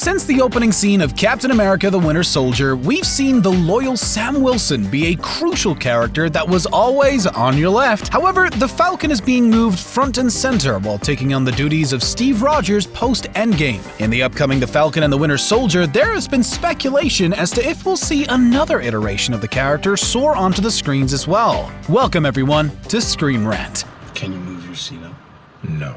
Since the opening scene of Captain America: The Winter Soldier, we've seen the loyal Sam Wilson be a crucial character that was always on your left. However, the Falcon is being moved front and center while taking on the duties of Steve Rogers post-Endgame. In the upcoming The Falcon and the Winter Soldier, there has been speculation as to if we'll see another iteration of the character soar onto the screens as well. Welcome everyone to Screen Rant. Can you move your seat up? No.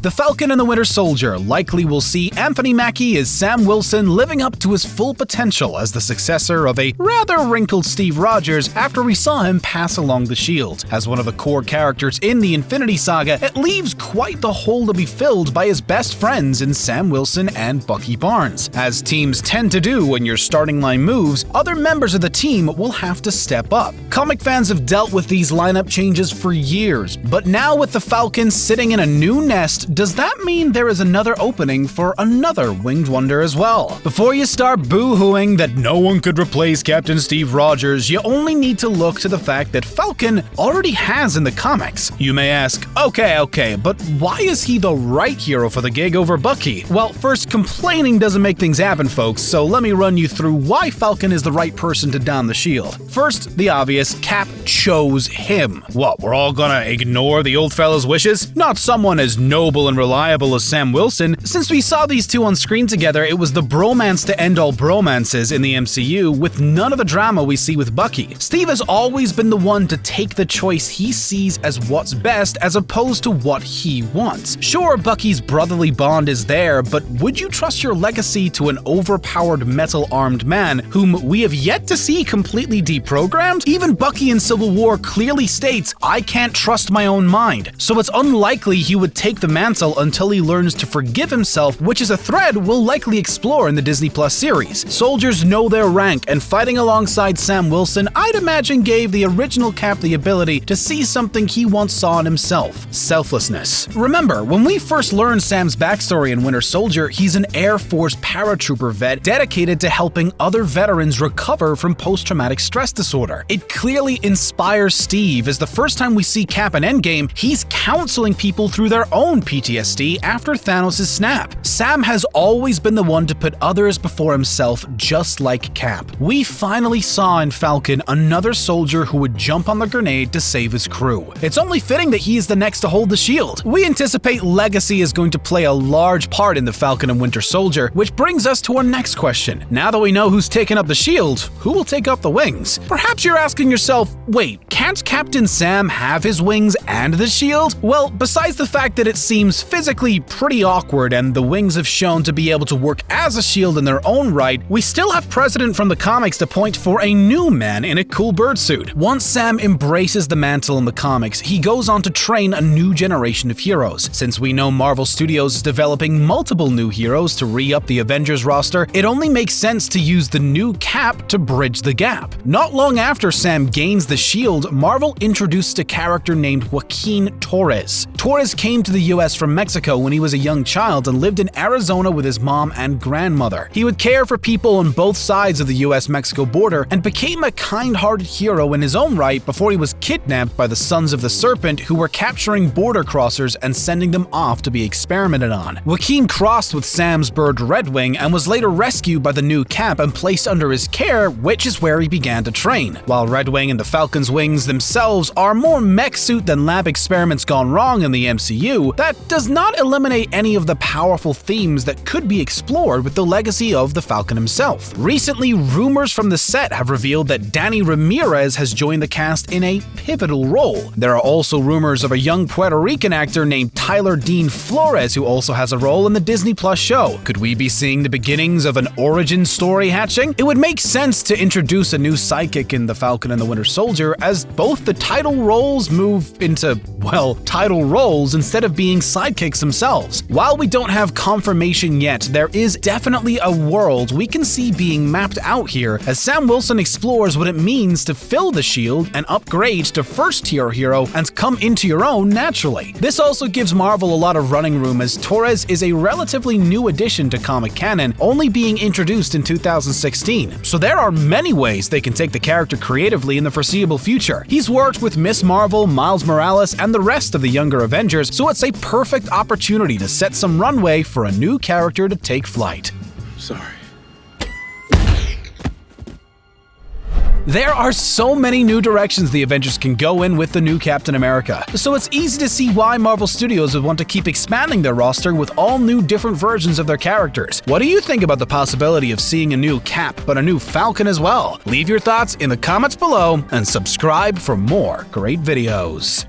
The Falcon and the Winter Soldier likely will see Anthony Mackie as Sam Wilson living up to his full potential as the successor of a rather wrinkled Steve Rogers after we saw him pass along the shield. As one of the core characters in the Infinity Saga, it leaves quite the hole to be filled by his best friends in Sam Wilson and Bucky Barnes. As teams tend to do when your starting line moves, other members of the team will have to step up. Comic fans have dealt with these lineup changes for years, but now with the Falcon sitting in a new nest, does that mean there is another opening for another winged wonder as well? Before you start boo-hooing that no one could replace Captain Steve Rogers, you only need to look to the fact that Falcon already has in the comics. You may ask, okay, but why is he the right hero for the gig over Bucky? Well, first, complaining doesn't make things happen, folks, so let me run you through why Falcon is the right person to don the shield. First, the obvious, Cap chose him. What, we're all gonna ignore the old fella's wishes? Not someone as noble and reliable as Sam Wilson. Since we saw these two on screen together, it was the bromance to end all bromances in the MCU, with none of the drama we see with Bucky. Steve has always been the one to take the choice he sees as what's best as opposed to what he wants. Sure, Bucky's brotherly bond is there, but would you trust your legacy to an overpowered metal-armed man whom we have yet to see completely deprogrammed? Even Bucky in Civil War clearly states, "I can't trust my own mind," so it's unlikely he would take the mantle until he learns to forgive himself, which is a thread we'll likely explore in the Disney Plus series. Soldiers know their rank, and fighting alongside Sam Wilson, I'd imagine gave the original Cap the ability to see something he once saw in himself: selflessness. Remember, when we first learned Sam's backstory in Winter Soldier, he's an Air Force paratrooper vet dedicated to helping other veterans recover from post-traumatic stress disorder. It clearly inspires Steve, as the first time we see Cap in Endgame, he's counseling people through their own PTSD after Thanos' snap. Sam has always been the one to put others before himself, just like Cap. We finally saw in Falcon another soldier who would jump on the grenade to save his crew. It's only fitting that he is the next to hold the shield. We anticipate legacy is going to play a large part in the Falcon and Winter Soldier, which brings us to our next question. Now that we know who's taking up the shield, who will take up the wings? Perhaps you're asking yourself, wait, can't Captain Sam have his wings and the shield? Well, besides the fact that it seems physically pretty awkward and the wings have shown to be able to work as a shield in their own right, we still have precedent from the comics to point for a new man in a cool bird suit. Once Sam embraces the mantle in the comics, he goes on to train a new generation of heroes. Since we know Marvel Studios is developing multiple new heroes to re-up the Avengers roster, it only makes sense to use the new Cap to bridge the gap. Not long after Sam gains the shield, Marvel introduced a character named Joaquin Torres. Torres came to the US from Mexico when he was a young child and lived in Arizona with his mom and grandmother. He would care for people on both sides of the US-Mexico border and became a kind-hearted hero in his own right before he was kidnapped by the Sons of the Serpent, who were capturing border crossers and sending them off to be experimented on. Joaquin crossed with Sam's bird Redwing and was later rescued by the new Cap and placed under his care, which is where he began to train. While Redwing and the Falcon's wings themselves are more mech suit than lab experiments gone wrong in the MCU, that does not eliminate any of the powerful themes that could be explored with the legacy of the Falcon himself. Recently, rumors from the set have revealed that Danny Ramirez has joined the cast in a pivotal role. There are also rumors of a young Puerto Rican actor named Tyler Dean Flores who also has a role in the Disney Plus show. Could we be seeing the beginnings of an origin story hatching? It would make sense to introduce a new sidekick in The Falcon and the Winter Soldier, as both the title roles move into, well, title roles instead of being sidekicks themselves. While we don't have confirmation yet, there is definitely a world we can see being mapped out here as Sam Wilson explores what it means to fill the shield and upgrade to first-tier hero and come into your own naturally. This also gives Marvel a lot of running room, as Torres is a relatively new addition to comic canon, only being introduced in 2016. So there are many ways they can take the character creatively in the foreseeable future. He's worked with Miss Marvel, Miles Morales, and the rest of the younger Avengers, so it's a perfect perfect opportunity to set some runway for a new character to take flight. Sorry. There are so many new directions the Avengers can go in with the new Captain America, so it's easy to see why Marvel Studios would want to keep expanding their roster with all new different versions of their characters. What do you think about the possibility of seeing a new Cap, but a new Falcon as well? Leave your thoughts in the comments below and subscribe for more great videos.